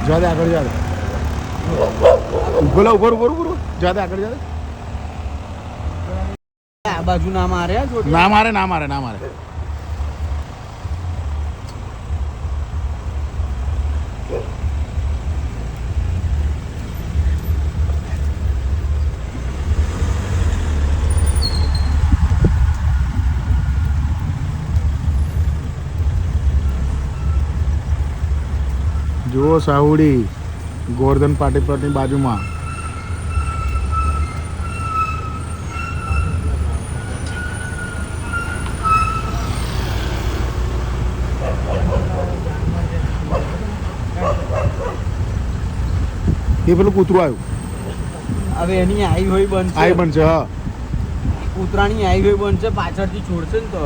જાદે આગળ જાદે બોલો ઉપર ઉપર ઉપર જાદે આગળ જાદે આ બાજુ ના મારે ના મારે ના મારે ના મારે જુઓ સાહુડી ગોર્ધન પાટી પ્લોટની બાજુમાં એ પેલું કૂતરું આવ્યું હવે એની આવી હોય બનશે આવી બનશે હા કૂતરાની આવી હોય બનશે પાછળથી છોડશે ને તો